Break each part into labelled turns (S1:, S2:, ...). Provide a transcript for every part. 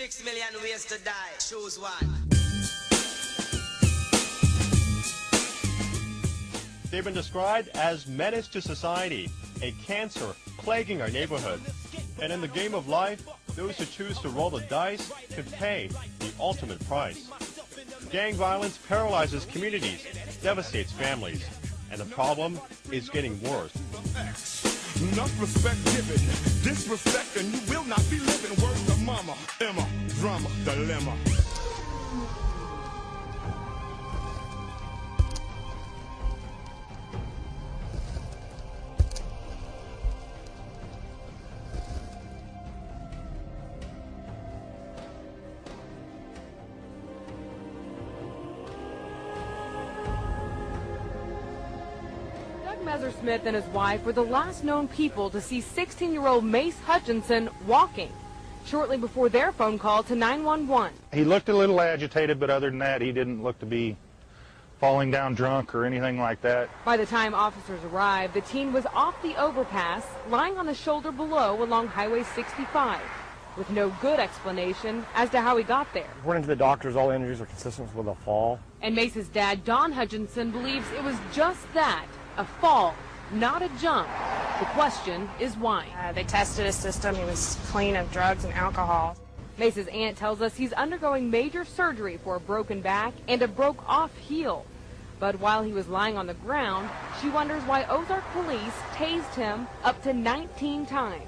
S1: 6 million ways to die. Choose one.
S2: They've been described as menace to society, a cancer plaguing our neighborhood. And in the game of life, those who choose to roll the dice could pay the ultimate price. Gang violence paralyzes communities, devastates families, and the problem is getting worse.
S3: Enough respect given, disrespect, and you will not be living. Word to mama, Emma, drama, dilemma.
S4: Smith and his wife were the last known people to see 16-year-old Mace Hutchinson walking shortly before their phone call to 911.
S5: He looked a little agitated, but other than that, he didn't look to be falling down drunk or anything like that.
S4: By the time officers arrived, the teen was off the overpass, lying on the shoulder below along Highway 65, with no good explanation as to how he got there.
S6: According to the doctors, all injuries are consistent with a fall.
S4: And Mace's dad, Don Hutchinson, believes it was just that, a fall, not a jump. The question is why.
S7: They tested his system. He was clean of drugs and alcohol.
S4: Mace's aunt tells us he's undergoing major surgery for a broken back and a broke-off heel. But while he was lying on the ground, she wonders why Ozark police tased him up to 19 times.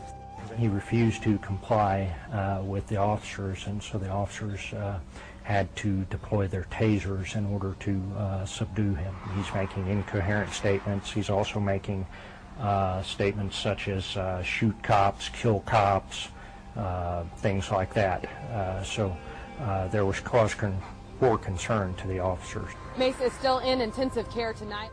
S8: He refused to comply with the officers, and so the officers had to deploy their tasers in order to subdue him. He's making incoherent statements. He's also making statements such as shoot cops, kill cops, things like that. So there was cause for concern to the officers.
S4: Mace is still in intensive care tonight.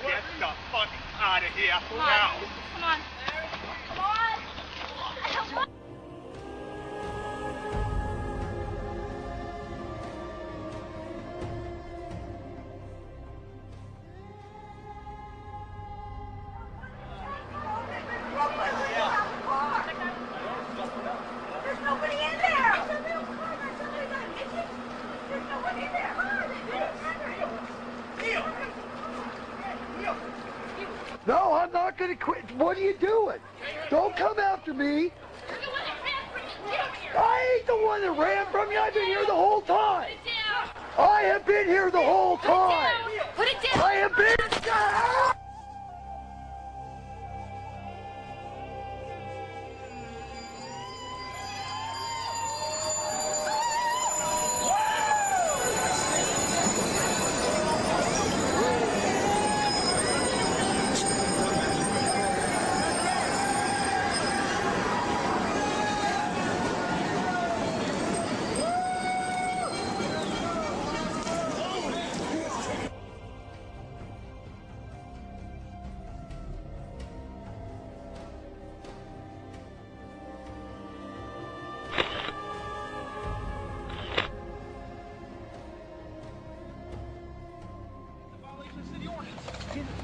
S9: Get the fuck out of here now.
S7: Come on. Come on.
S10: There's nobody in there. There's nobody in there.
S11: No, I'm not going to quit. What are you doing? Don't come after me. I ain't the one that ran from you. I've been here the whole time. I have been here the whole time.
S10: Put it down.
S11: I have been...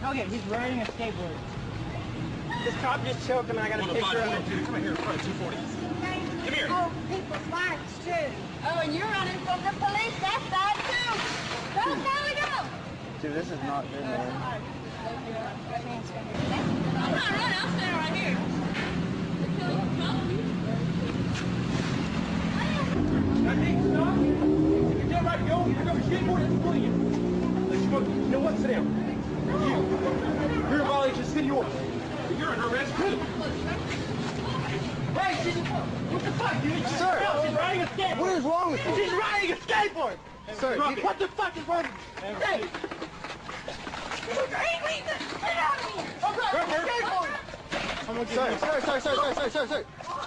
S12: Okay, he's riding a skateboard. This cop just choked him and I got a picture of it.
S9: Come here, front 240. Come here.
S10: Oh, people's lives too. Oh, and you're running from the police. That's bad too. Go, go.
S12: Dude, this is not good, man.
S10: I'm not running. I'm standing right here.
S9: Hey, stop. You're dead right to go. You're going to skateboard and pulling you. You know what? Sit down. You're in violation of city order. You're under arrest too. Hey, what the fuck, dude?
S11: Sir,
S9: she's riding a skateboard.
S11: What is wrong with you?
S9: She's riding a skateboard.
S11: Sir,
S9: What the fuck is wrong? Hey.
S10: Get out of here.
S11: Sir.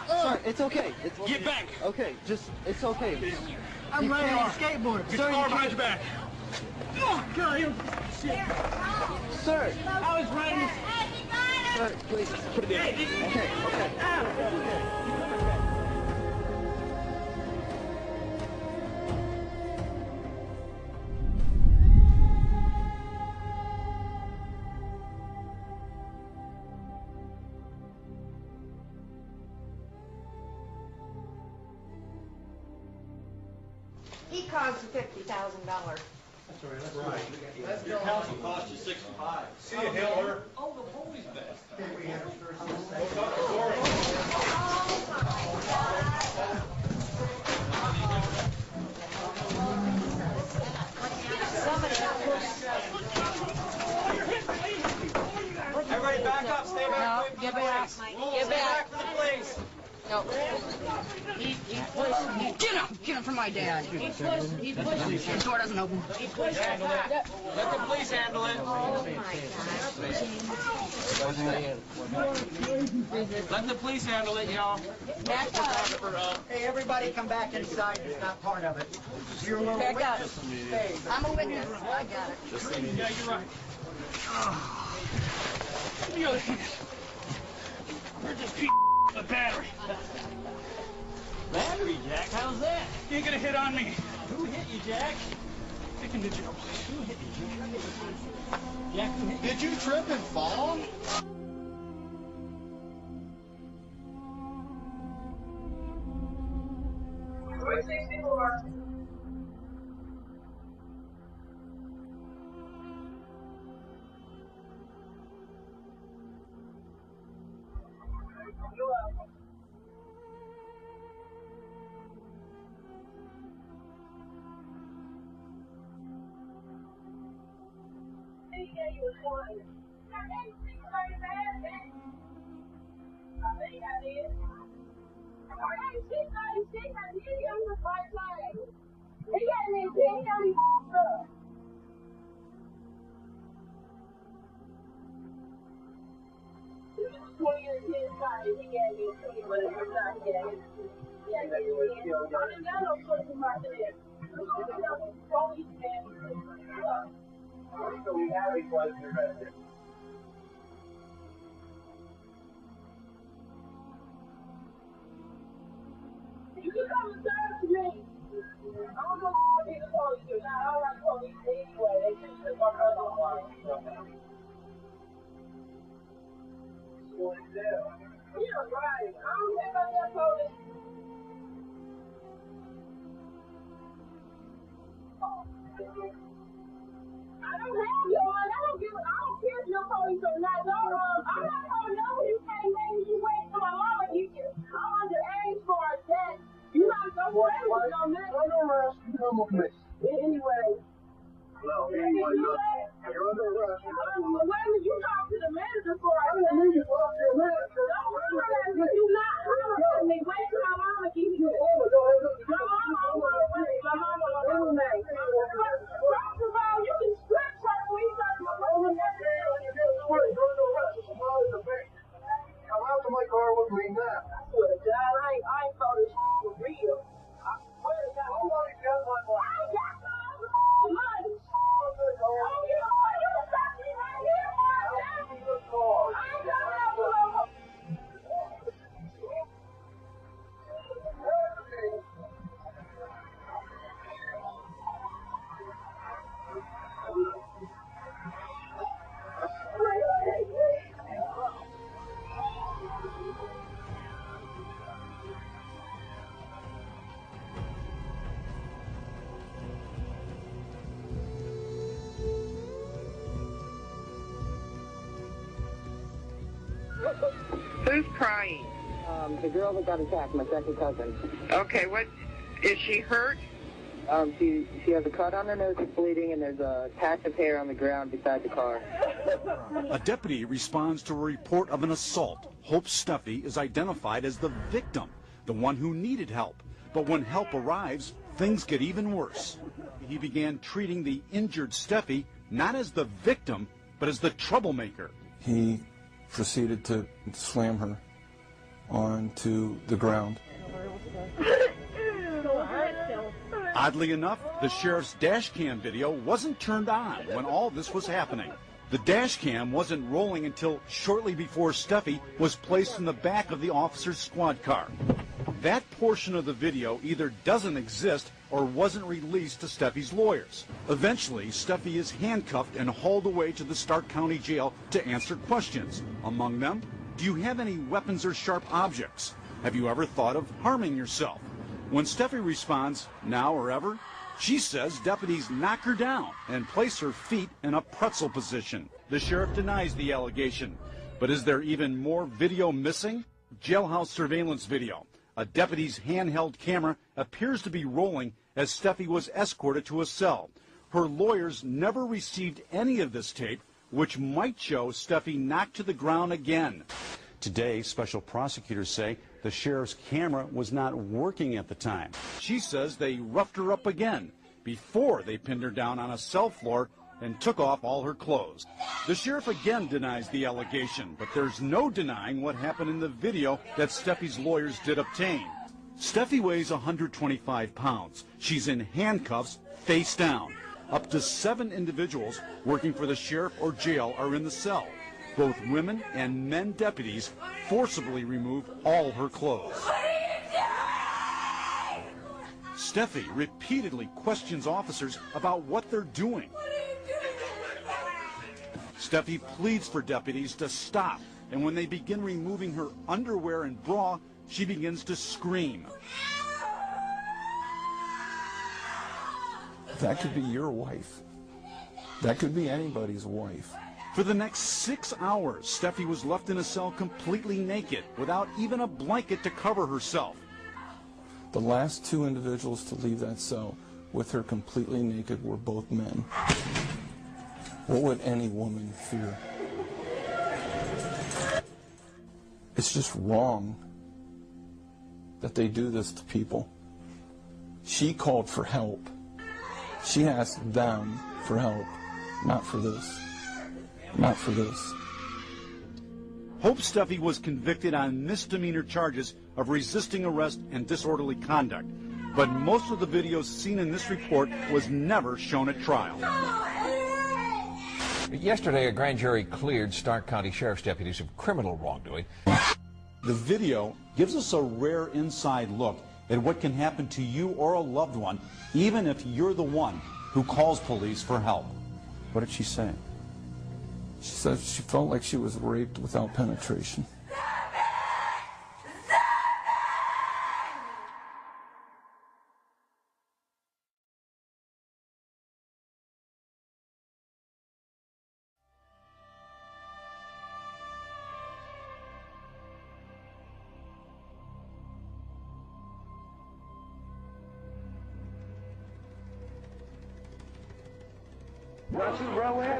S11: Sir, it's okay. It's okay.
S9: Get back.
S11: Okay, just, it's okay.
S12: I'm riding a skateboard.
S9: Get your arm behind your back. Oh, God, shit.
S11: Sir.
S12: I was riding a Sir, please, put it in. Okay, okay.
S10: He costs $50,000.
S9: That's right. Your house will cost you $65. See you, Hitler. Oh, the bully's best.
S12: Everybody back up, stay back.
S10: No, get back. Get back.
S12: For the police.
S10: No. He's pushing. Get him from my dad. He's pushing. The door doesn't open. He's pushing.
S12: Let the police handle it.
S10: Oh my God.
S12: Let the police handle it, y'all.
S10: Back up.
S12: Hey, everybody come back inside. It's not part of it. You're a little
S10: Back up.
S12: witness.
S10: I'm a witness. I got it.
S12: Yeah, you're right.
S9: Give me the other hand. Where's this piece of battery?
S12: Battery, Jack. How's that?
S9: You ain't gonna hit on me.
S12: Who hit you, Jack?
S9: Take him to jail, please.
S12: Who hit you, Jack? Who hit you?
S11: Did you trip and fall?
S13: You can come and serve to me. I don't know what the police do. Not all right police anyway. They just took my cousin away. Yeah, right. I don't think about that police. I don't have your money. I don't care if your police or not. No, I'm not gonna know when you came. Maybe you wait till my mama get you. I'm underage for a debt. You not so crazy on this. Under arrest. You come with me. Anyway. No, anyway, you're under arrest. Wait a minute, you talk to the manager for us. I didn't need to talk to the manager. Don't harass me. You not harassing me. Wait till my mama gives you the order. My mama on her way. My mama on her way. First of all, you can strip her when you talk to my mama. You're under arrest. Come out to my car with me now. I swear to God, I ain't thought this was real. I swear to God, nobody's got my money. I got my money. Oh, you know what? You can stop me right here, boy. I ain't got that money.
S14: Who's crying?
S15: The girl that got attacked, my second cousin.
S14: Okay, what is she hurt?
S15: She has a cut on her nose that's bleeding, and there's a patch of hair on the ground beside the car.
S16: A deputy responds to a report of an assault. Hope Shtf is identified as the victim, the one who needed help. But when help arrives, things get even worse. He began treating the injured Shtf not as the victim, but as the troublemaker.
S17: He proceeded to slam her onto the ground.
S16: Oddly enough, the sheriff's dash cam video wasn't turned on when all this was happening. The dash cam wasn't rolling until shortly before Shtf was placed in the back of the officer's squad car. That portion of the video either doesn't exist or wasn't released to Shtf's lawyers. Eventually, Shtf is handcuffed and hauled away to the Stark County Jail to answer questions. Among them, do you have any weapons or sharp objects? Have you ever thought of harming yourself? When Shtf responds, now or ever, she says deputies knock her down and place her feet in a pretzel position. The sheriff denies the allegation. But is there even more video missing? Jailhouse surveillance video. A deputy's handheld camera appears to be rolling as Shtf was escorted to a cell. Her lawyers never received any of this tape, which might show Shtf knocked to the ground again.
S18: Today, special prosecutors say the sheriff's camera was not working at the time.
S16: She says they roughed her up again before they pinned her down on a cell floor and took off all her clothes. The sheriff again denies the allegation, but there's no denying what happened in the video that Shtf's lawyers did obtain. Shtf weighs 125 pounds. She's in handcuffs, face down. Up to 7 individuals working for the sheriff or jail are in the cell. Both women and men deputies forcibly remove all her clothes. Shtf repeatedly questions officers about what they're doing. Shtf pleads for deputies to stop, and when they begin removing her underwear and bra, she begins to scream.
S17: That could be your wife. That could be anybody's wife.
S16: For the next 6 hours, Shtf was left in a cell completely naked, without even a blanket to cover herself.
S17: The last 2 individuals to leave that cell with her completely naked were both men. What would any woman fear? It's just wrong that they do this to people. She called for help. She asked them for help, not for this. Not for this.
S16: Hope Shtf was convicted on misdemeanor charges of resisting arrest and disorderly conduct, but most of the videos seen in this report was never shown at trial.
S19: Yesterday, a grand jury cleared Stark County Sheriff's deputies of criminal wrongdoing.
S16: The video gives us a rare inside look at what can happen to you or a loved one, even if you're the one who calls police for help.
S17: What did she say? She said she felt like she was raped without penetration.
S11: What you roll at,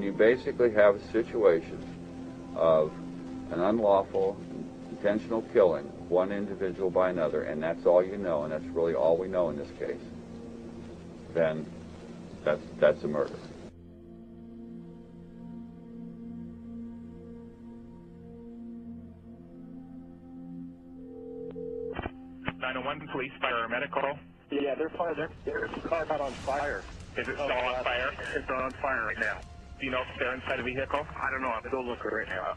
S20: you basically have a situation of an unlawful, intentional killing of one individual by another, and that's all you know, and that's really all we know in this case, then that's a murder.
S21: Police, paramedic call?
S6: Yeah, they're fire. Their car's not on fire.
S21: Is it still on fire?
S6: It's on fire right now.
S21: Do you know if they're inside the vehicle?
S6: I don't know. I'm still looking right now.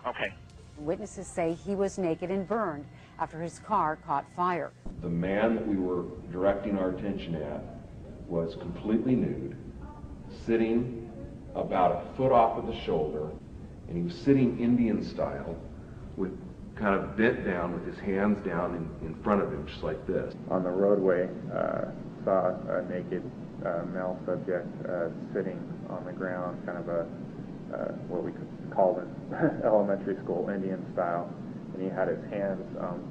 S21: Okay.
S22: Witnesses say he was naked and burned after his car caught fire.
S23: The man that we were directing our attention at was completely nude, sitting about a foot off of the shoulder, and he was sitting Indian style with kind of bent down with his hands down in front of him, just like this.
S24: On the roadway, saw a naked male subject sitting on the ground, kind of what we called in elementary school Indian style, and he had his hands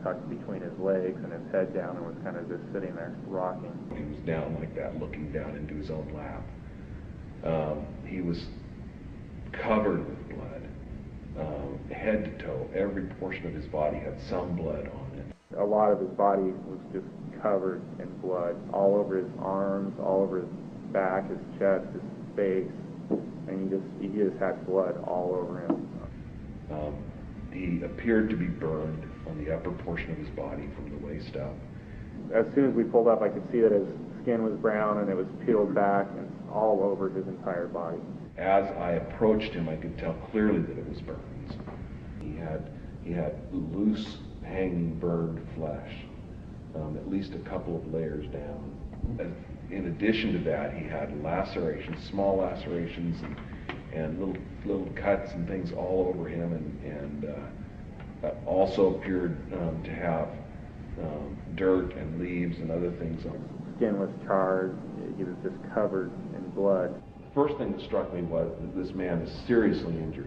S24: tucked between his legs and his head down and was kind of just sitting there rocking.
S23: He was down like that, looking down into his own lap. He was covered with blood. Head to toe, every portion of his body had some blood on it.
S24: A lot of his body was just covered in blood, all over his arms, all over his back, his chest, his face, and he just had blood all over him.
S23: He appeared to be burned on the upper portion of his body from the waist up.
S24: As soon as we pulled up, I could see that his skin was brown and it was peeled back and all over his entire body.
S23: As I approached him, I could tell clearly that it was burns. He had loose, hanging, burned flesh, at least a couple of layers down. In addition to that, he had lacerations, small lacerations, and little cuts and things all over him, and also appeared to have dirt and leaves and other things on him.
S24: His skin was charred. He was just covered in blood.
S23: First thing that struck me was that this man is seriously injured.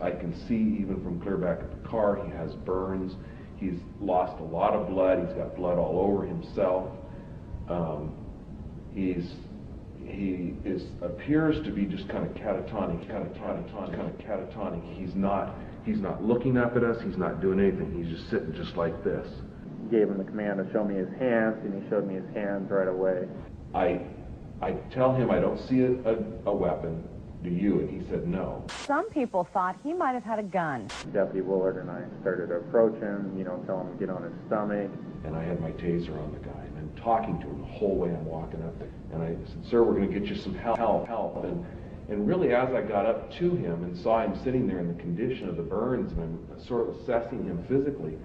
S23: I can see even from clear back at the car, he has burns. He's lost a lot of blood. He's got blood all over himself. He appears to be just kind of catatonic. He's not looking up at us. He's not doing anything. He's just sitting just like this.
S24: Gave him the command to show me his hands, and he showed me his hands right away.
S23: I tell him I don't see a weapon. Do you? And he said no.
S22: Some people thought he might have had a gun.
S24: Deputy Willard and I started to approach him, tell him to get on his stomach.
S23: And I had my taser on the guy, and I'm talking to him the whole way I'm walking up there. And I said, "Sir, we're going to get you some help. And really, as I got up to him and saw him sitting there in the condition of the burns, and I'm sort of assessing him physically,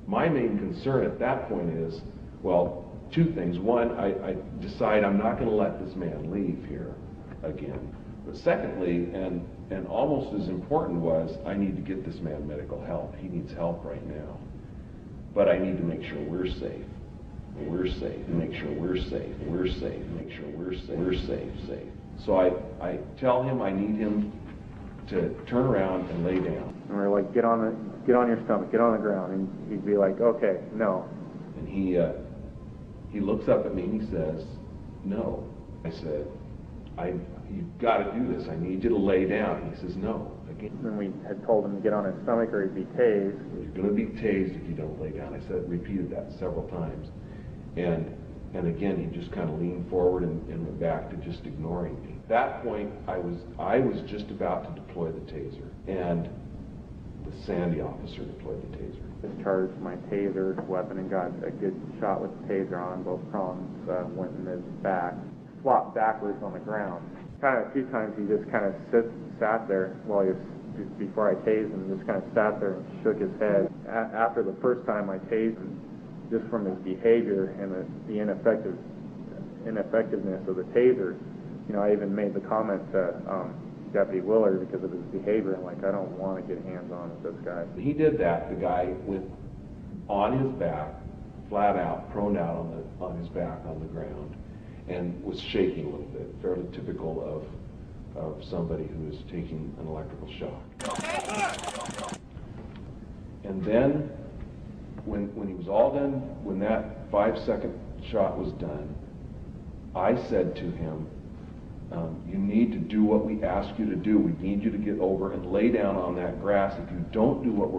S23: my main concern at that point is, well, two things. One, I decide I'm not going to let this man leave here again. But secondly, and almost as important was, I need to get this man medical help. He needs help right now. But I need to make sure we're safe. We're safe. Make sure we're safe. We're safe. Make sure we're safe. We're safe. So I tell him I need him to turn around and lay down.
S24: And we're like, get on your stomach, get on the ground. And he'd be like, okay, no.
S23: And he looks up at me and he says, no. I said, you've got to do this. I need you to lay down. And he says, no. Again.
S24: And we had told him to get on his stomach or he'd be tased.
S23: You're going to be tased if you don't lay down. I repeated that several times. And again, he just kind of leaned forward and went back to just ignoring me. At that point, I was just about to deploy the taser. And the Sandy officer deployed the taser.
S24: Discharged my taser weapon and got a good shot with the taser on. Both prongs went in his back. Flopped backwards on the ground. Kind of a few times he just kind of sat there while he was, before I tased him, just kind of sat there and shook his head. After the first time I tased him, just from his behavior and the ineffectiveness of the taser, I even made the comment to Deputy Willard because of his behavior. I'm like, I don't want to get hands-on with this guy.
S23: He did that, the guy on his back, flat out, prone out on his back on the ground, and was shaking a little bit, fairly typical of somebody who is taking an electrical shock. And then, when he was all done, when that 5-second shot was done, I said to him, You need to do what we ask you to do. We need you to get over and lay down on that grass. If you don't do what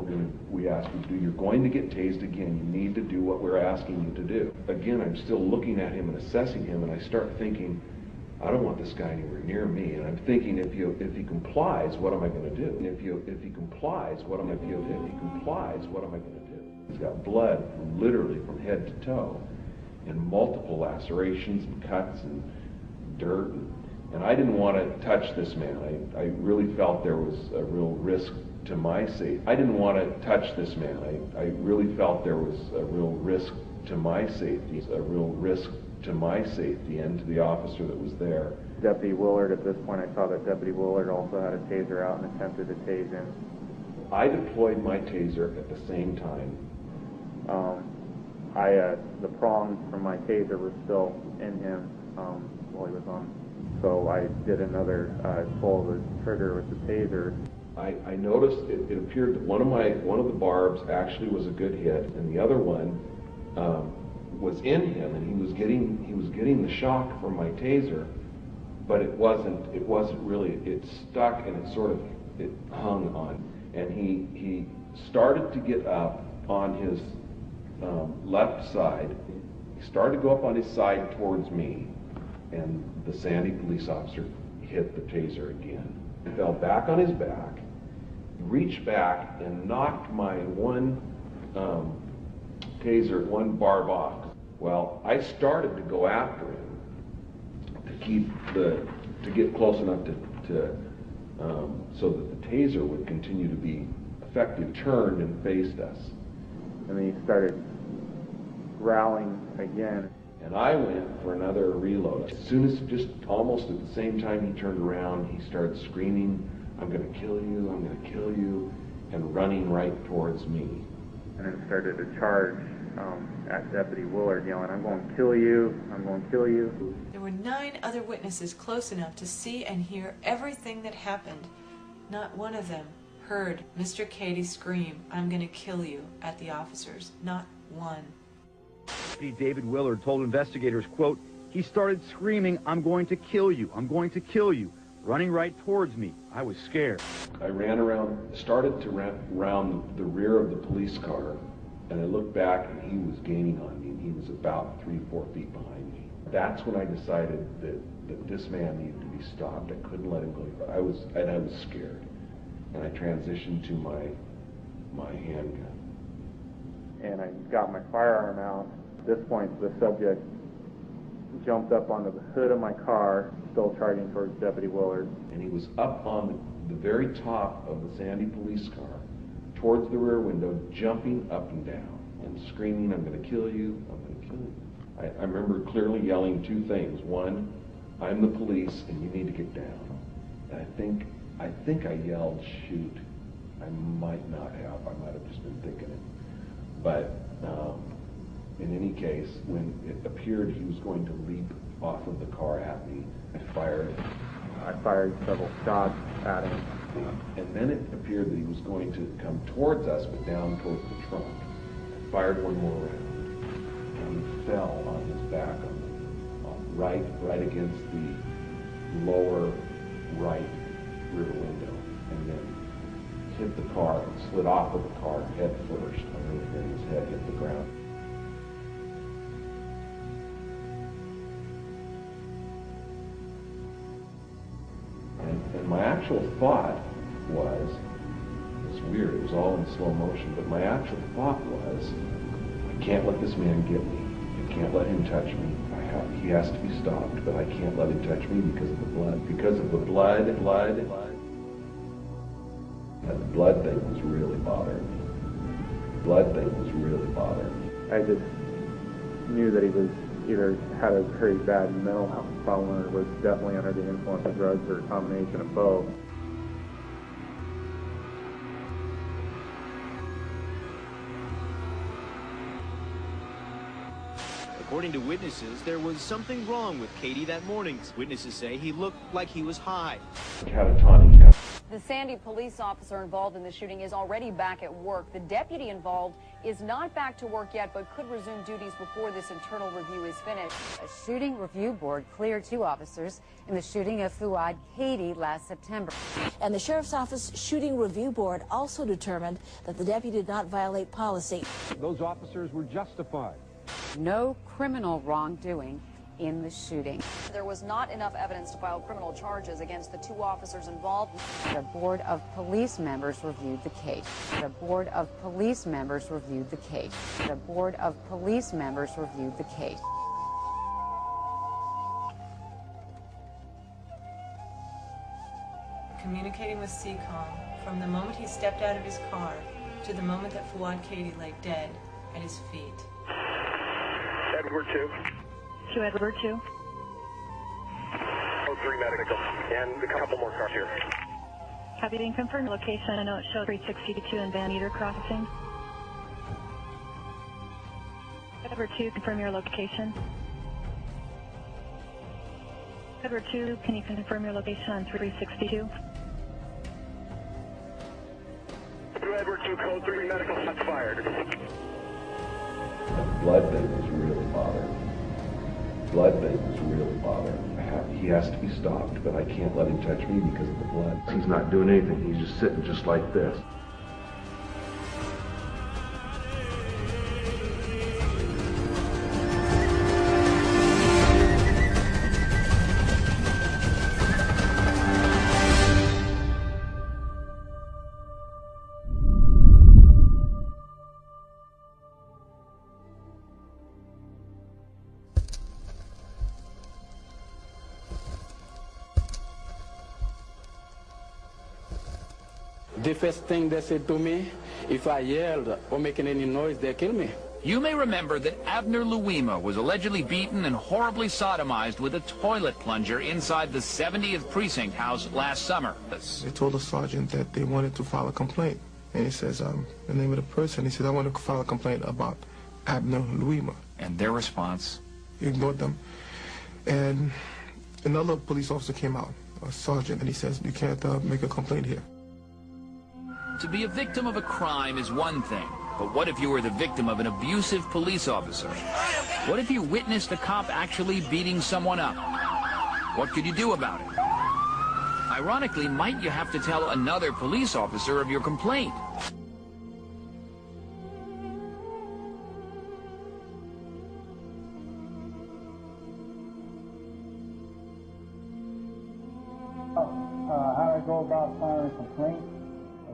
S23: we ask you to do, you're going to get tased again. You need to do what we're asking you to do. Again, I'm still looking at him and assessing him, and I start thinking, I don't want this guy anywhere near me. And I'm thinking, if he complies, what am I going to do? And if he complies, what am I going to do? He's got blood literally from head to toe, and multiple lacerations and cuts and dirt. And I didn't want to touch this man. I really felt there was a real risk to my safety. I really felt there was a real risk to my safety, and to the officer that was there.
S24: Deputy Willard, at this point I saw that Deputy Willard also had a taser out and attempted to tase him.
S23: I deployed my taser at the same time.
S24: The prong from my taser was still in him while he was on. So I did another pull of the trigger with the taser.
S23: I noticed it appeared that one of the barbs actually was a good hit, and the other one was in him, and he was getting the shock from my taser, but it wasn't really. It stuck and it hung on, and he started to get up on his left side. He started to go up on his side towards me, and the Sandy police officer hit the taser again. He fell back on his back, reached back and knocked my one barb off. Well, I started to go after him to get close enough so that the taser would continue to be effective. Turned and faced us.
S24: And then he started growling again.
S23: And I went for another reload. As soon as, just almost at the same time he turned around, he started screaming, "I'm going to kill you, I'm going to kill you," and running right towards me.
S24: And then started to charge at Deputy Willard, yelling, "I'm going to kill you, I'm going to kill you."
S1: There were 9 other witnesses close enough to see and hear everything that happened. Not one of them heard Mr. Cady scream, "I'm going to kill you," at the officers. Not one.
S2: David Willard told investigators, quote, "He started screaming, 'I'm going to kill you, I'm going to kill you,' running right towards me. I was scared."
S23: I started to run around the rear of the police car, and I looked back and he was gaining on me, and he was about 3-4 feet behind me. That's when I decided that this man needed to be stopped. I couldn't let him go. I was scared, and I transitioned to my handgun.
S24: And I got my firearm out. At this point, the subject jumped up onto the hood of my car, still charging towards Deputy Willard.
S23: And he was up on the very top of the Sandy police car, towards the rear window, jumping up and down and screaming, "I'm going to kill you, I'm going to kill you." I remember clearly yelling 2 things. One, "I'm the police and you need to get down." And I think I yelled, "Shoot." I might not have. I might have just been thinking it. But in any case, when it appeared he was going to leap off of the car at me, I fired
S24: several shots at him.
S23: And then it appeared that he was going to come towards us, but down towards the trunk. I fired one more round, and he fell on his back, right against the lower right rear window, and then hit the car and slid off of the car head first. I remember hearing his head hit the ground. And my actual thought was, it's weird, it was all in slow motion, but my actual thought was, I can't let this man get me. I can't let him touch me. He has to be stopped, but I can't let him touch me because of the blood. Because of the blood. And the blood thing was really bothering me.
S24: I just knew that he was either had a very bad mental health problem or was definitely under the influence of drugs or a combination of both.
S3: According to witnesses, there was something wrong with Katie that morning. Witnesses say he looked like he was high.
S23: Catatonic.
S4: The Sandy police officer involved in the shooting is already back at work. The deputy involved is not back to work yet, but could resume duties before this internal review is finished.
S22: A shooting review board cleared 2 officers in the shooting of Fuad Katie last September.
S5: And the Sheriff's Office Shooting Review Board also determined that the deputy did not violate policy.
S2: Those officers were justified.
S22: No criminal wrongdoing in the shooting.
S4: There was not enough evidence to file criminal charges against the 2 officers involved.
S22: The Board of Police members reviewed the case. The Board of Police members reviewed the case. The Board of Police members reviewed the case.
S1: Communicating with CCOM from the moment he stepped out of his car to the moment that Fuad Katie lay dead at his feet.
S6: Edward 2.
S8: To Edward 2.
S6: 03 medical. And a couple more cars here.
S8: Copy, being confirmed location. I know it shows 362 in Van Eater crossing. Edward 2, confirm your location. Edward 2, can you confirm your location on 362?
S6: Edward 2, code 3 medical, shots fired.
S23: Blood thing was really bothering me. Blood thing was really bothering me. He has to be stopped, but I can't let him touch me because of the blood. He's not doing anything. He's just sitting just like this.
S25: The first thing they said to me, if I yelled or making any noise, they kill me.
S26: You may remember that Abner Louima was allegedly beaten and horribly sodomized with a toilet plunger inside the 70th Precinct house last summer.
S27: They told the sergeant that they wanted to file a complaint. And he says, the name of the person. He said, I want to file a complaint about Abner Louima.
S26: And their response?
S27: He ignored them. And another police officer came out, a sergeant, and he says, you can't make a complaint here.
S26: To be a victim of a crime is one thing, but what if you were the victim of an abusive police officer? What if you witnessed a cop actually beating someone up? What could you do about it? Ironically, might you have to tell another police officer of your complaint?
S28: How do I go about filing a complaint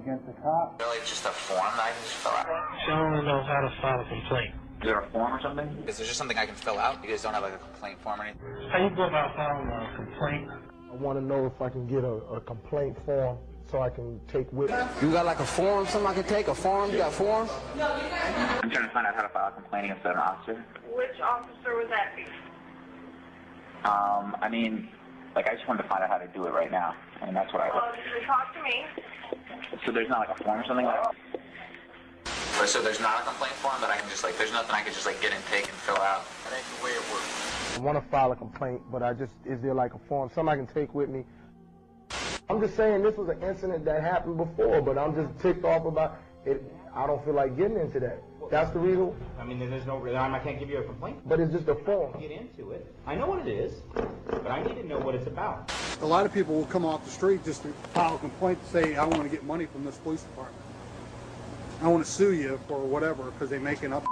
S28: against a cop?
S29: Really, it's just a form that I can just fill out.
S28: I don't know how to file a complaint.
S29: Is there a form or something? Is there just something I can fill out? You guys don't have like a complaint form or anything?
S28: How you go about filing a complaint?
S27: I want to know if I can get a complaint form so I can take with me.
S25: You got like a form, something I can take? A form? You got a form?
S29: I'm trying to find out how to file a complaint against an officer.
S14: Which officer would that be?
S29: I mean, like I just wanted to find out how to do it right now, and that's what I.
S14: Well, you can talk to me.
S29: So there's not like a form or something like that? So there's not a complaint form that I can just like, there's nothing I can just like get and take and fill out? That ain't the way it works.
S27: I want to file a complaint, but is there like a form, something I can take with me? I'm just saying this was an incident that happened before, but I'm just ticked off about it. I don't feel like getting into that. That's the reason.
S12: I mean, there's no reason. I can't give you a complaint.
S27: But it's just a form.
S12: Get into it. I know what it is, but I need to know what it's about.
S30: A lot of people will come off the street just to file a complaint to say, I want to get money from this police department. I want to sue you for whatever because they're making up.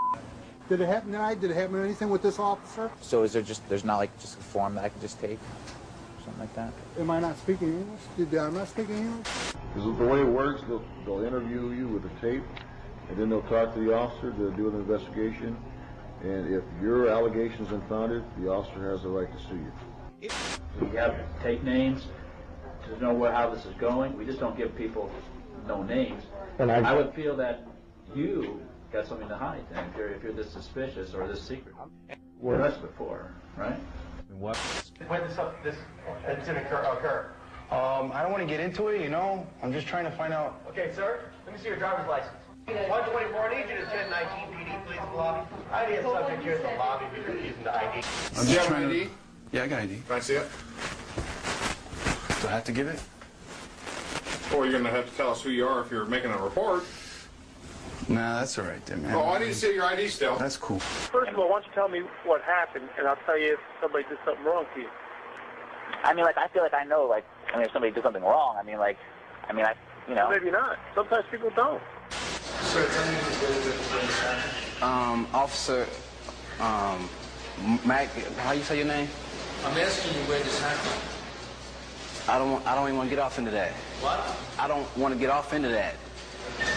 S30: Did it happen tonight? Did it happen anything with this officer?
S29: So is there just, there's not like just a form that I can just take? Something like that?
S30: Am I not speaking English? I'm not speaking English?
S31: Because the way it works, they'll interview you with a tape, and then they'll talk to the officer, they'll do an investigation, and if your allegation is unfounded, the officer has the right to sue you.
S32: We have tape names to know how this is going. We just don't give people no names. And I would feel that you got something to hide then, if you're this suspicious or this secret. Well, that's before, right?
S19: What?
S12: When this didn't occur. I don't want to get into it, you know. I'm just trying to find out. Okay, sir, let me see your driver's license.
S7: 124, I need you to 1019 PD, please, lobby. ID is subject here in the lobby because he's using the ID.
S9: Do you have an ID?
S10: Yeah, I got ID.
S9: Can I see it?
S10: Do I have to give it?
S9: Well, you're going to have to tell us who you are if you're making a report.
S10: Nah, that's all right then, man.
S9: Oh, I need to see your ID still.
S10: That's cool.
S7: First of all, why don't you tell me what happened, and I'll tell you if somebody did something wrong to you.
S29: I mean, like, I feel like I know, like, I mean, if somebody did something wrong, I mean, like, you know.
S7: Maybe not. Sometimes people don't.
S10: Sir, tell me Officer, Mac, how you say your name?
S11: I'm asking you where this happened.
S10: I don't even want to get off into that.
S11: What?
S10: I don't want to get off into that.
S11: Can I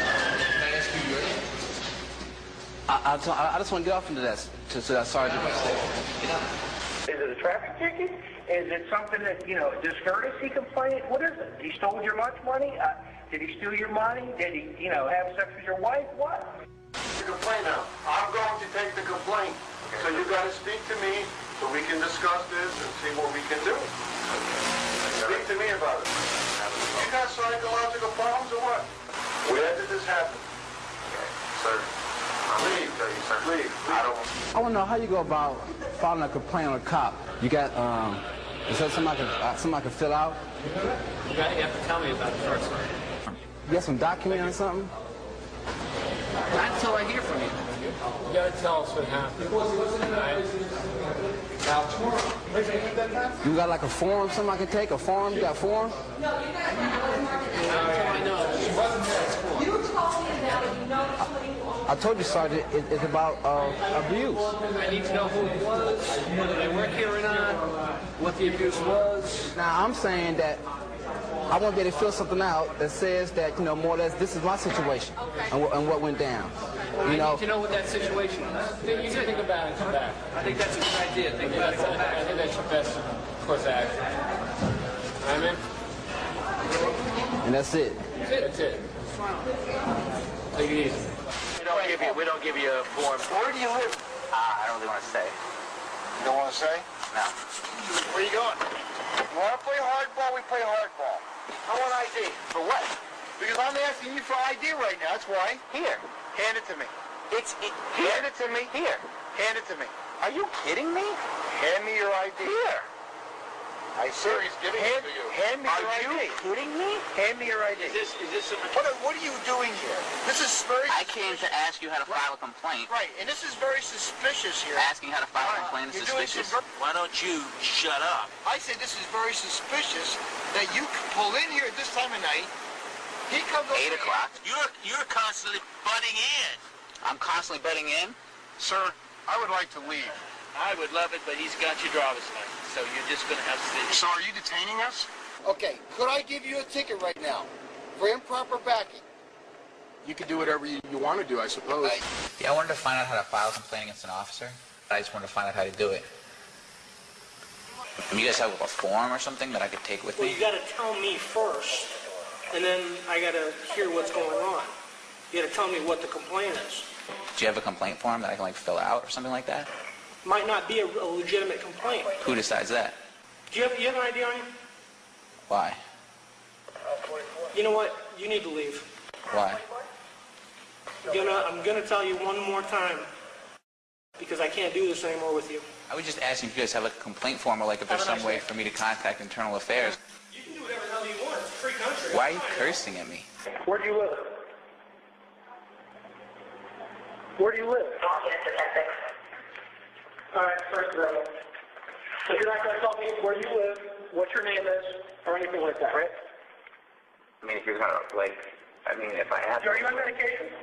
S11: ask you your name?
S10: I just want to get off into that, to that sergeant.
S7: Is it a traffic ticket? Is it something that, you know, discourtesy complaint? What is it? He stole your lunch money? Did he steal your money? Did he, you know, have sex with your wife? What?
S31: The complaint now. I'm going to take the complaint. So you got to speak to me so we can discuss this and see what we can do. Speak to me about it. You got psychological problems or what? Where did this happen?
S29: Sir,
S31: Please, please.
S10: I want to know how you go about filing a complaint on a cop. You got, is that somebody can fill out?
S11: You have to tell me about it first.
S10: You got some document or something?
S11: Not until I hear from you. You got to tell us what happened.
S10: You got like a form somebody can take? A form? You got a form?
S11: No, I know. She wasn't there at school. You told me about it. You know somebody.
S10: I told you, Sergeant, it's about abuse.
S11: I need to know who it was, whether they work here or not, what the abuse was.
S10: Now, I'm saying that I want to be able to fill something out that says that, you know, more or less, this is my situation and what went down.
S11: I need to know what that situation is. You can think about it and come back. I think that's a good idea. Think about it and come back. I think that's your best course of action. I'm in.
S10: And that's it.
S11: That's it. Take it easy.
S29: We don't give you a form.
S31: Where do you live?
S29: I don't really want to say.
S31: You don't want to say?
S29: No.
S31: Where you going? You want to play hardball? We play hardball. I want ID.
S29: For what?
S31: Because I'm asking you for ID right now. That's why.
S29: Here.
S31: Hand it to me.
S29: Here.
S31: Hand it to me.
S29: Here.
S31: Hand it to me.
S29: Are you kidding me?
S31: Hand me your ID.
S29: Here.
S31: I sir, he's giving it to you. Hand me your ID.
S29: Are you kidding me?
S31: Hand me your ID.
S29: Is this
S31: what are you doing here? This is very
S29: I came to ask you how to file a complaint.
S31: Right, and this is very suspicious here.
S29: Asking how to file a complaint is suspicious. Why don't you shut up?
S31: I say this is very suspicious that you pull in here at this time of night. He comes up
S29: 8 o'clock. You're constantly butting in. I'm constantly butting in?
S31: Sir, I would like to leave.
S32: I would love it, but he's got your driver's license, so you're just going to have to sit.
S31: So are you detaining us? Okay, could I give you a ticket right now for improper backing?
S10: You can do whatever you want to do, I suppose.
S29: Yeah, I wanted to find out how to file a complaint against an officer. I just wanted to find out how to do it. You guys have a form or something that I could take with me?
S12: Well, you got to tell me first, and then I got to hear what's going on. You got to tell me what the complaint is.
S29: Do you have a complaint form that I can like fill out or something like that?
S12: Might not be a legitimate complaint.
S29: Who decides that?
S12: Do you have an ID on you?
S29: Why?
S12: You know what? You need to leave.
S29: Why?
S12: I'm gonna tell you one more time because I can't do this anymore with you.
S29: I was just asking if you guys have like a complaint form or like if there's some way for me to contact internal affairs.
S12: You can do whatever the hell you want. It's a free country.
S29: Why are you cursing at me?
S7: Where do you live? Where do you live? All right, first of all, so you're not going to tell me where you live, what your name is, or anything like that, right?
S29: I mean, if you're gonna if I have.
S7: Are you on medication?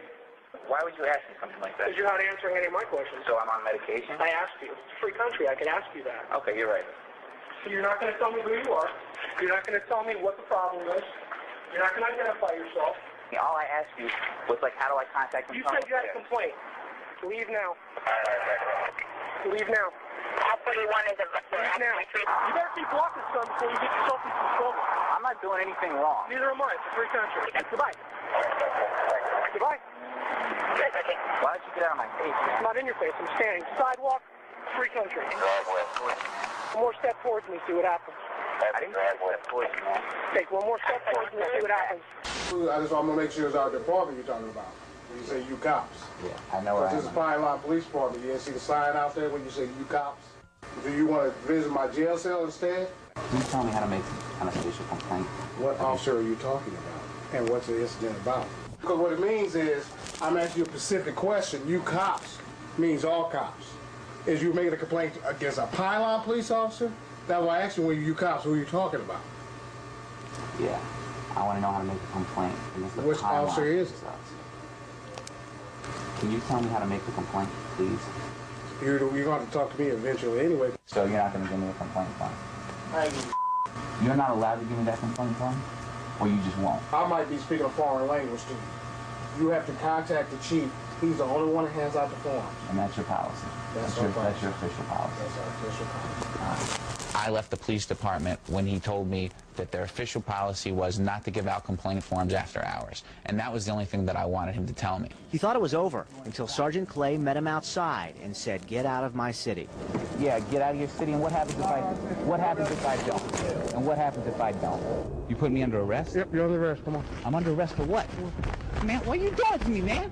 S29: Why would you ask me something like that?
S7: Because you're not answering any of my questions.
S29: So I'm on medication?
S7: I asked you. It's a free country. I can ask you that.
S29: Okay, you're right.
S7: So you're not going to tell me who you are. You're not going to tell me what the problem is. You're not going to identify yourself.
S29: All I asked you was like, how do I contact them?
S7: You said you had a complaint. Leave now. Leave now.
S29: I'll put you one in the...
S7: Leave now. You better keep walking, son, before you get yourself in some trouble.
S29: I'm not doing anything wrong.
S7: Neither am I. It's a free country. Goodbye. Goodbye.
S29: Why did you get out of my face?
S7: I'm not in your face. I'm standing. Sidewalk, free country. One more step towards me, see what happens.
S29: I didn't step towards you, man.
S7: Take one more step towards me, see what happens.
S30: I just want to make sure it's our department you're talking about.
S27: You say you cops.
S2: Yeah, I know where I am.
S27: This is Pine Line Police Department. You didn't see the sign out there when you say you cops? Do you want to visit my jail cell instead?
S2: Can you tell me how to make an official complaint?
S27: What officer are you talking about? And what's the incident about? Because what it means is, I'm asking you a specific question. You cops means all cops. Is you making a complaint against a Pine Line police officer? That's why I asked you when you cops, who are you talking about?
S2: Yeah, I want to know how to make a complaint against the
S27: Which
S2: Pine
S27: officer
S2: Line
S27: is it?
S2: police officer. Can you tell me how to make the complaint, please?
S27: You're going to have to talk to me eventually anyway.
S2: So you're not going to give me a complaint form? You're not allowed to give me that complaint form? Or you just won't?
S27: I might be speaking a foreign language to you. You have to contact the chief. He's the only one that hands out the forms.
S2: And that's your policy? That's your official policy?
S27: That's our official policy.
S29: I left the police department when he told me that their official policy was not to give out complaint forms after hours. And that was the only thing that I wanted him to tell me.
S3: He thought it was over until Sergeant Clay met him outside and said, "Get out of my city."
S29: Yeah, get out of your city, and what happens if I don't? And what happens if I don't? You put me under arrest?
S27: Yep, you're under arrest. Come on.
S29: I'm under arrest for what? Man, what are you doing to me, man?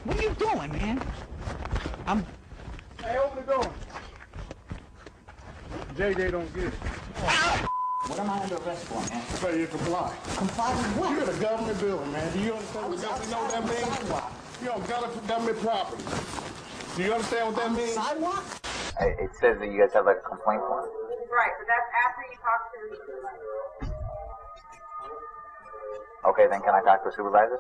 S29: What are you doing, man?
S27: Hey, open the door. JJ don't get it.
S29: What am I under arrest for, man?
S27: So you comply.
S29: Comply with what?
S27: You're in a government building, man. Do you understand what government, know what that means? You're on government property. Do you understand what that means?
S3: Sidewalk?
S29: It says that you guys have like a complaint form.
S14: Right, but that's after you talk to the supervisor.
S29: Okay, then can I talk to a supervisor?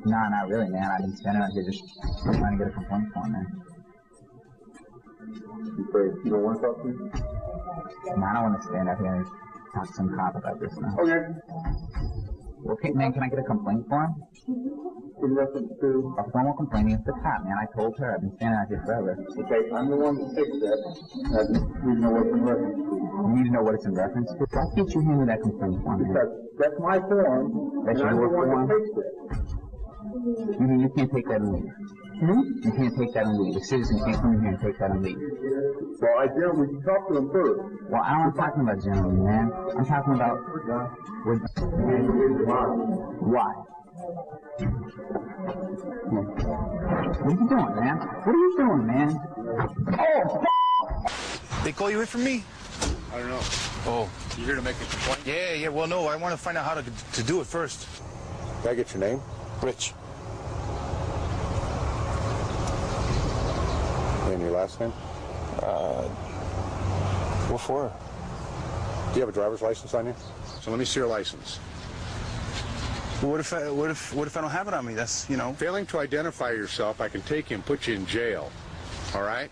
S29: No, not really, man. I've been standing out here just trying to get a complaint form, man.
S31: You don't want to talk to me?
S29: No, I don't want to stand out here and talk to some cop about this now.
S31: Okay.
S29: Okay, man, can I get a complaint form?
S31: In reference to?
S29: A formal complaint against the cop, man. I told her. I've been standing out here forever.
S31: Okay, I'm the one to fix that. I just need to know what's in reference to.
S29: You need to know what it's in reference to? Why can't you hand me that complaint form, man?
S31: Because that's my form,
S29: That's
S31: and I'm
S29: your
S31: the one
S29: form?
S31: to fix it.
S29: You mean you can't take that and leave? You can't take that and leave. The citizen can't come in here and take that and leave.
S31: Well, I generally talk to them first.
S29: Well, I'm not talking about generally, man. I'm talking about... Why? What are you doing, man? What are you doing, man? Oh,
S4: They call you in for me?
S9: I don't know.
S4: Oh.
S9: You here to make a complaint?
S4: Yeah, well, no, I want to find out how to do it first.
S9: Can I get your name?
S4: Rich.
S9: And your last name?
S4: What for?
S9: Do you have a driver's license on you? So let me see your license.
S4: Well, what if I don't have it on me? That's, you know.
S9: Failing to identify yourself, I can take you and put you in jail. All right?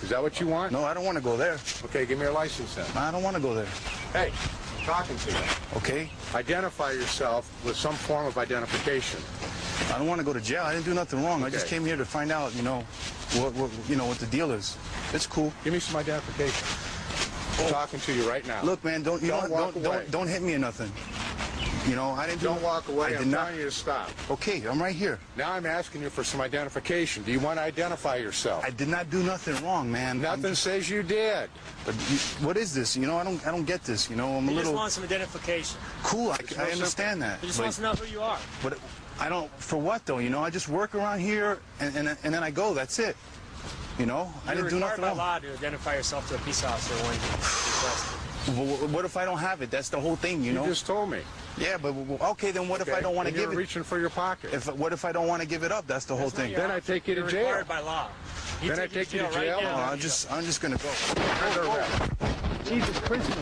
S9: Is that what you want?
S4: No, I don't want to go there.
S9: Okay, give me your license then.
S4: I don't want to go there.
S9: Hey, I'm talking to you.
S4: Okay.
S9: Identify yourself with some form of identification.
S4: I don't want to go to jail. I didn't do nothing wrong.
S9: Okay.
S4: I just came here to find out, what the deal is. It's cool.
S9: Give me some identification. I'm talking to you right now.
S4: Look, man, don't hit me or nothing. You know, I didn't.
S9: Don't walk away.
S4: I'm
S9: telling you to stop.
S4: Okay, I'm right here.
S9: Now I'm asking you for some identification. Do you want to identify yourself?
S4: I did not do nothing wrong, man.
S9: Nothing says you did.
S4: But what is this? You know, I don't get this. You know, I'm a little.
S12: Just want some identification.
S4: Cool, I understand that.
S12: He just wants to know who you are.
S4: But I don't. For what though? You know, I just work around here and then I go. That's it. You know, I didn't do nothing wrong.
S12: You're required by law to identify yourself to a peace officer when requested.
S4: What if I don't have it? That's the whole thing, you know?
S9: You just told me.
S4: Yeah, but okay, then what if I don't want to give it?
S9: You're reaching for your pocket.
S4: What if I don't want to give it up? That's the whole thing.
S9: Then I take you to jail.
S12: You're required by law.
S9: Then I take you to jail?
S12: Right
S4: no, I'm just gonna go.
S12: Jesus Christmas.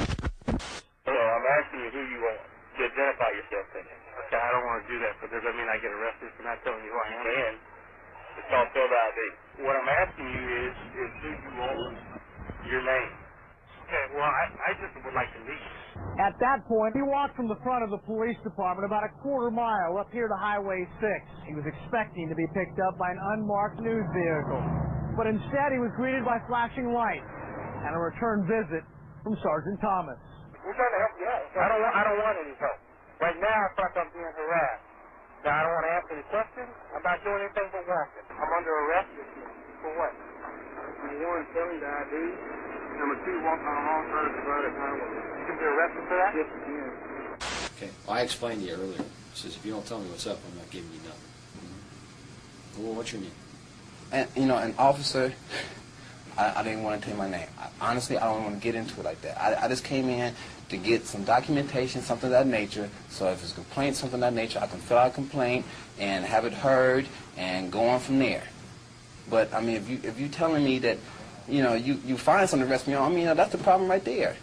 S7: Hello, I'm asking you who you want to identify yourself to. Okay, I don't want to do that, but does that mean I get arrested for not telling you who I am? And it's all filled out ID. What I'm asking you is who you want, your name. Okay, well, I just would like to meet you.
S12: At that point, he walked from the front of the police department about a quarter mile up here to Highway 6. He was expecting to be picked up by an unmarked news vehicle. But instead, he was greeted by flashing lights and a return visit from Sergeant Thomas.
S7: We're trying to help you out. I don't want any help. Right now, I feel like I'm being harassed. Now, I don't want to answer any questions. I'm not doing anything but walking. I'm under arrest for what? Number one, failing the ID. Number two, walking on the wrong side of the highway. You can be arrested for that? Yes, you can.
S1: Okay. Well, I explained to you earlier. It says if you don't tell me what's up, I'm not giving you nothing. Well, what's your name?
S10: And an officer. I didn't want to tell you my name. Honestly, I don't want to get into it like that. I just came in to get some documentation, something of that nature. So if it's a complaint, something of that nature, I can fill out a complaint and have it heard and go on from there. But I mean, if you telling me that, you find something to arrest me on, I mean, that's the problem right there.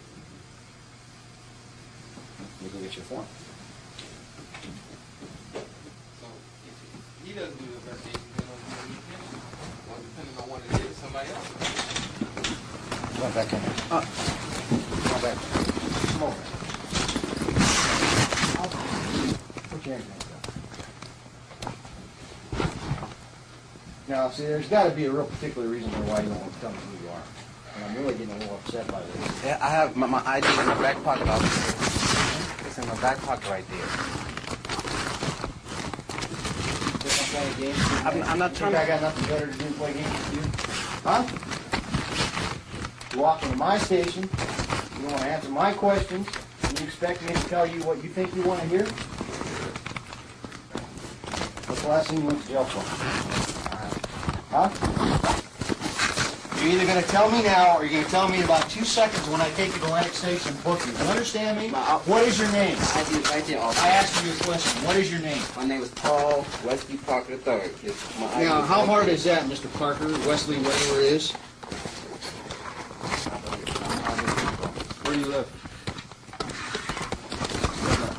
S1: Let me go get your form.
S10: So if he doesn't do the investigation, well, depending on what it is, somebody else.
S1: Come back in. Come back. Come over. Put your hands down. Now, see, there's got to be a real particular reason why you don't want to tell me who you are. And I'm really getting a little upset by this.
S10: Yeah, I have my ID in my back pocket, officer. It's in my back pocket right there. I'm not trying to...
S1: I got nothing better to do than play games with you? Huh? You walk into my station, you don't want to answer my questions, and you expect me to tell you what you think you want to hear? What's the last thing you went to jail for? Huh? You're either going to tell me now, or you're going to tell me in about 2 seconds when I take you to Atlantic Station and book you. You understand me? What is your name?
S10: I did, officer.
S1: I asked you a question. What is your name?
S10: My name is Paul Wesley Parker III.
S1: Now, how hard is that, Mr. Parker, Wesley, whatever it is? Where do you live?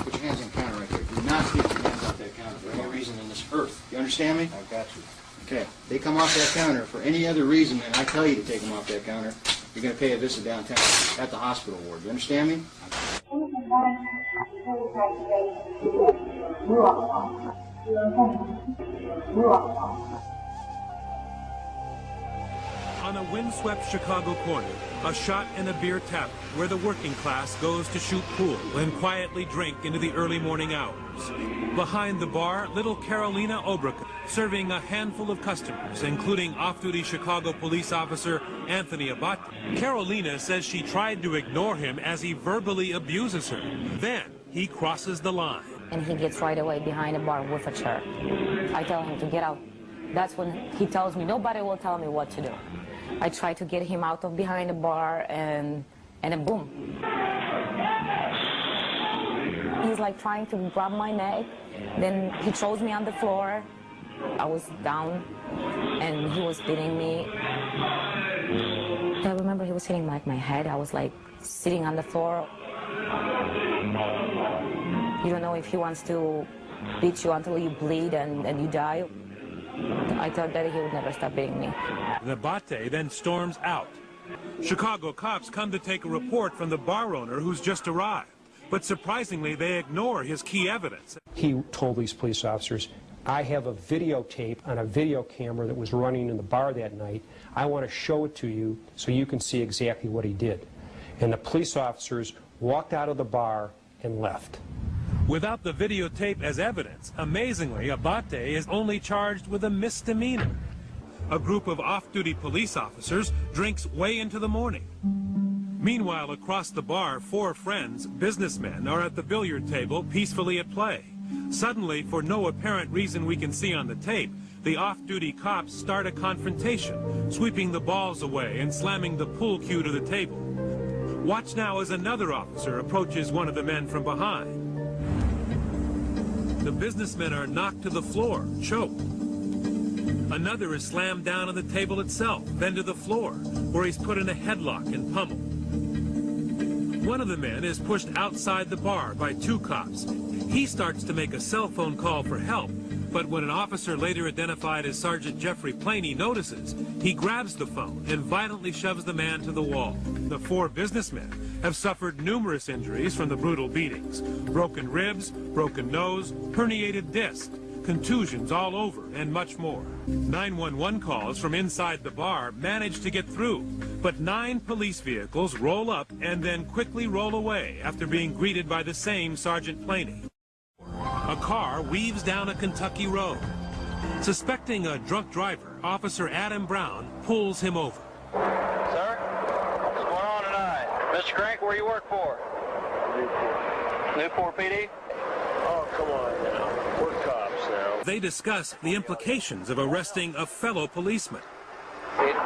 S1: Put your hands on the counter right there. Do not get your hands off that counter for any reason on this earth. You understand me?
S10: I got you.
S1: Okay. They come off that counter for any other reason than I tell you to take them off that counter. You're going to pay a visit downtown at the hospital ward. You understand me?
S5: On a windswept Chicago corner, a shot and a beer tavern where the working class goes to shoot pool and quietly drink into the early morning hours. Behind the bar, little Carolina Obrika, serving a handful of customers, including off-duty Chicago police officer Anthony Abate. Carolina says she tried to ignore him as he verbally abuses her. Then he crosses the line.
S8: And he gets right away behind the bar with a chair. I tell him to get out. That's when he tells me, nobody will tell me what to do. I try to get him out of behind the bar, and then boom. He's like trying to grab my neck. Then he throws me on the floor. I was down, and he was beating me. I remember he was hitting like my head. I was like sitting on the floor. You don't know if he wants to beat you until you bleed and you die. I thought that he would never stop beating me.
S5: Abate then storms out. Chicago cops come to take a report from the bar owner who's just arrived. But surprisingly, they ignore his key evidence.
S13: He told these police officers, I have a videotape on a video camera that was running in the bar that night. I want to show it to you so you can see exactly what he did. And the police officers walked out of the bar and left.
S5: Without the videotape as evidence, amazingly, Abate is only charged with a misdemeanor. A group of off-duty police officers drinks way into the morning. Meanwhile, across the bar, 4 friends, businessmen, are at the billiard table peacefully at play. Suddenly, for no apparent reason we can see on the tape, the off-duty cops start a confrontation, sweeping the balls away and slamming the pool cue to the table. Watch now as another officer approaches one of the men from behind. The businessmen are knocked to the floor, choked. Another is slammed down on the table itself, then to the floor, where he's put in a headlock and pummeled. One of the men is pushed outside the bar by 2 cops. He starts to make a cell phone call for help, but when an officer later identified as Sergeant Jeffrey Planey notices, he grabs the phone and violently shoves the man to the wall. The 4 businessmen have suffered numerous injuries from the brutal beatings. Broken ribs, broken nose, herniated disc, contusions all over, and much more. 911 calls from inside the bar manage to get through, but 9 police vehicles roll up and then quickly roll away after being greeted by the same Sergeant Planey. A car weaves down a Kentucky road. Suspecting a drunk driver, Officer Adam Brown pulls him over.
S15: Sir, what's going on tonight? Mr. Crank, where you work for? Newport PD.
S6: come on now. We're cops now.
S5: They discuss the implications of arresting a fellow policeman.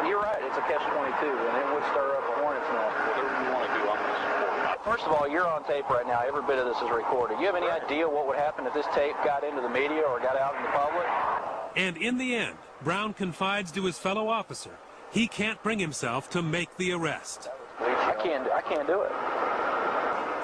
S11: You're right, it's a catch-22, and it would stir up a hornet's nest. Whatever you want to do, I'm going to support it. First of all, you're on tape right now. Every bit of this is recorded. Do you have any idea what would happen if this tape got into the media or got out in the public?
S5: And in the end, Brown confides to his fellow officer he can't bring himself to make the arrest.
S11: I can't do it.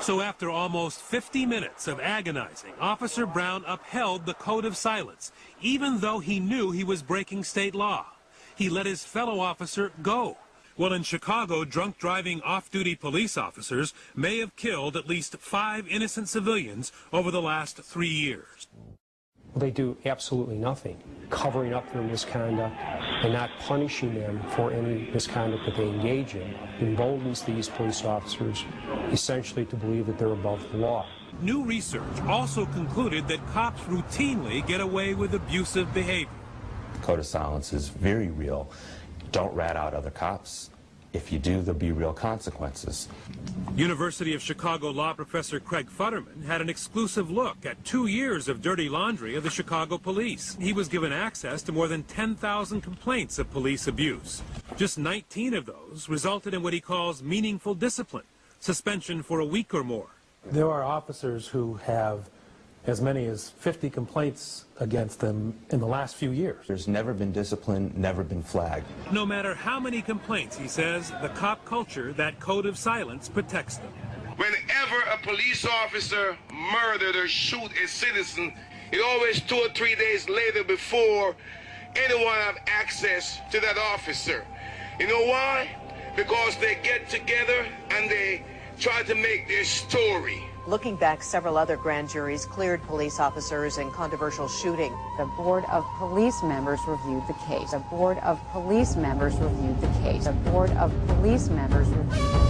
S5: So after almost 50 minutes of agonizing, Officer Brown upheld the code of silence, even though he knew he was breaking state law. He let his fellow officer go. Well, in Chicago, drunk driving off-duty police officers may have killed at least 5 innocent civilians over the last 3 years.
S13: They do absolutely nothing, covering up their misconduct and not punishing them for any misconduct that they engage in emboldens these police officers essentially to believe that they're above the law.
S5: New research also concluded that cops routinely get away with abusive behavior.
S15: The code of silence is very real. Don't rat out other cops. If you do, there'll be real consequences.
S5: University of Chicago law professor Craig Futterman had an exclusive look at 2 years of dirty laundry of the Chicago police. He was given access to more than 10,000 complaints of police abuse. Just 19 of those resulted in what he calls meaningful discipline, suspension for a week or more.
S16: There are officers who have as many as 50 complaints against them in the last few years.
S15: There's never been discipline, never been flagged.
S5: No matter how many complaints, he says, the cop culture, that code of silence, protects them.
S17: Whenever a police officer murdered or shoot a citizen, it always 2 or 3 days later before anyone have access to that officer. You know why? Because they get together and they try to make their story. Looking back, several other grand juries cleared police officers in controversial shooting.
S18: The Board of Police members reviewed the case. The Board of Police members reviewed the case. The Board of Police members reviewed.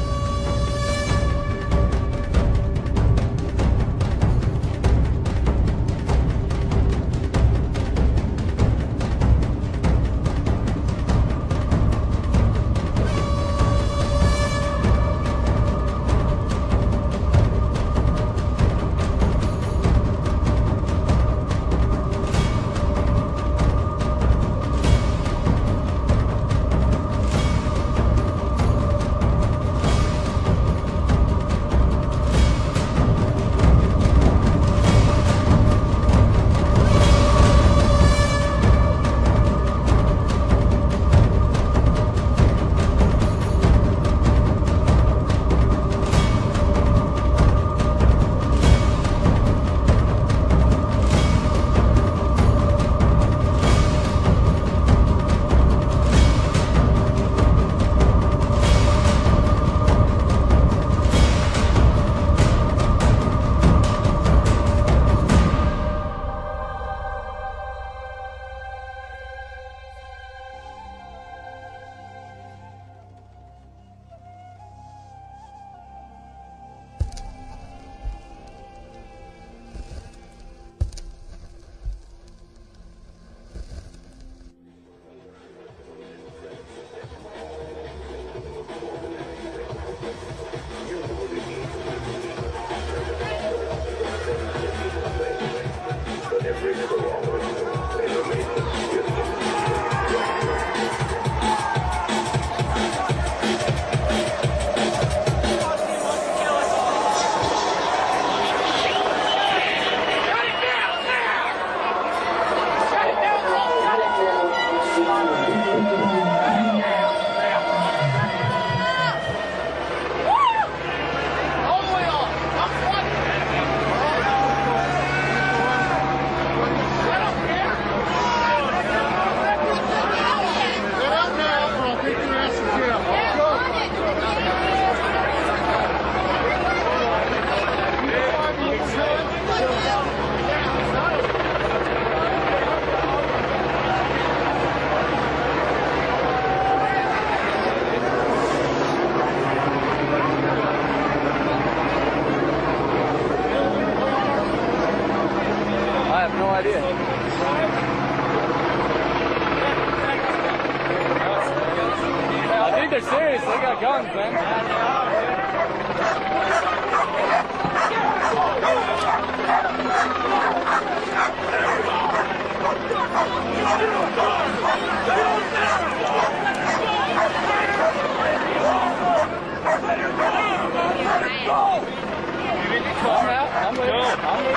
S11: They're serious. They got guns, man.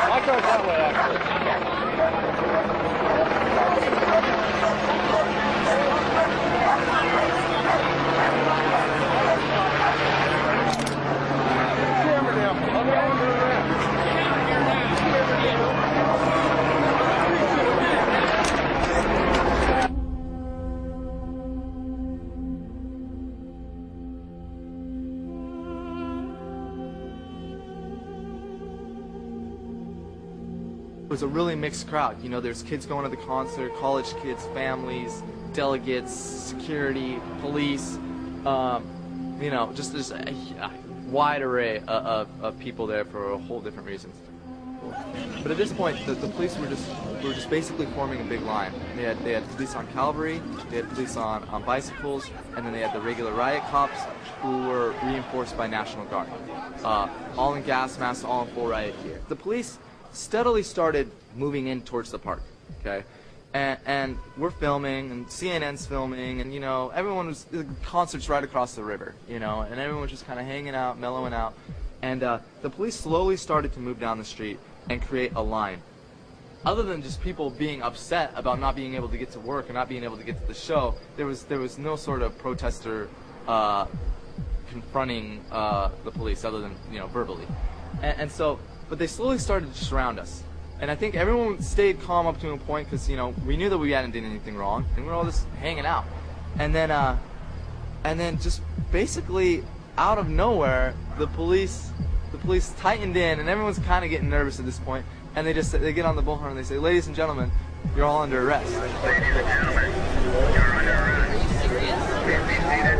S12: My car's that way, actually.
S2: It was a really mixed crowd. You know, there's kids going to the concert, college kids, families, delegates, security, police, you know, just there's a wide array of people there for a whole different reasons. But at this point, the police were just basically forming a big line. They had police on cavalry, they had police on bicycles, and then they had the regular riot cops who were reinforced by National Guard. All in gas masks, all in full riot gear. The police steadily started moving in towards the park, okay? And we're filming, and CNN's filming, and, you know, the concert's right across the river, you know, and everyone was just kind of hanging out, mellowing out. And the police slowly started to move down the street and create a line. Other than just people being upset about not being able to get to work and not being able to get to the show, there was no sort of protester confronting the police other than, you know, verbally. And so, but they slowly started to surround us. And I think everyone stayed calm up to a point because, you know, we knew that we hadn't done anything wrong, and we were all just hanging out. And then just basically out of nowhere, the police tightened in, and everyone's kind of getting nervous at this point. And they get on the bullhorn and they say, "Ladies and gentlemen, you're all under arrest."
S12: Ladies and gentlemen, you're under arrest. Please be seated.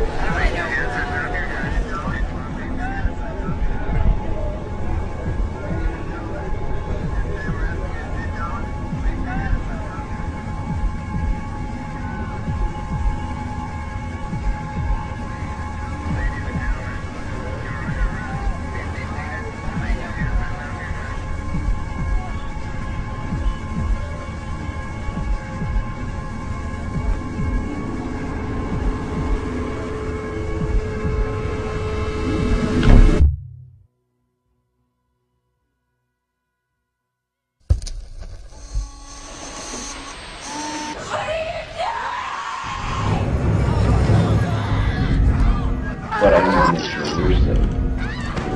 S19: But I want to make sure we're safe.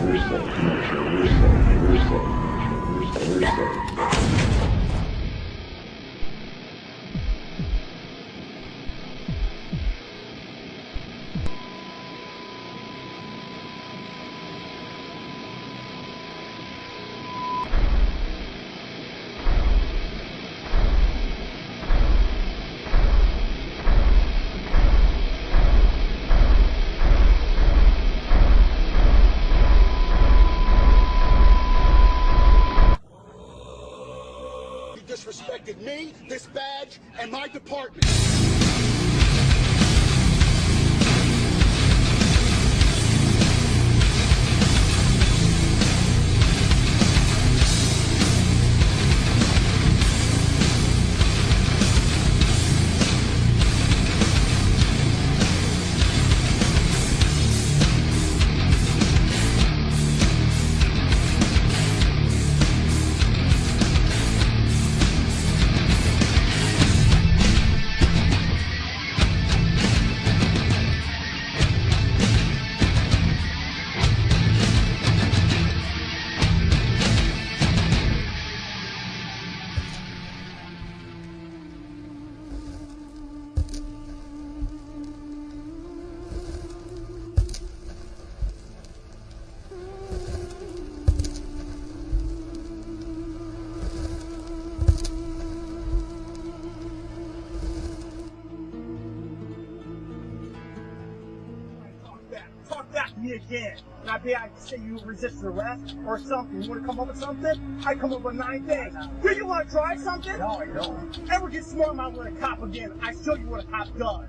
S19: We're safe. Make sure we're safe. We're safe. We're safe.
S20: Disrespected me, this badge, and my department.
S12: Talk back to me again. And I bet I can say you resisted arrest or something. You want to come up with something? I come up with 9 things. Do you want to try something? No, I don't. Ever get smart about what a cop again? I show you what a cop does.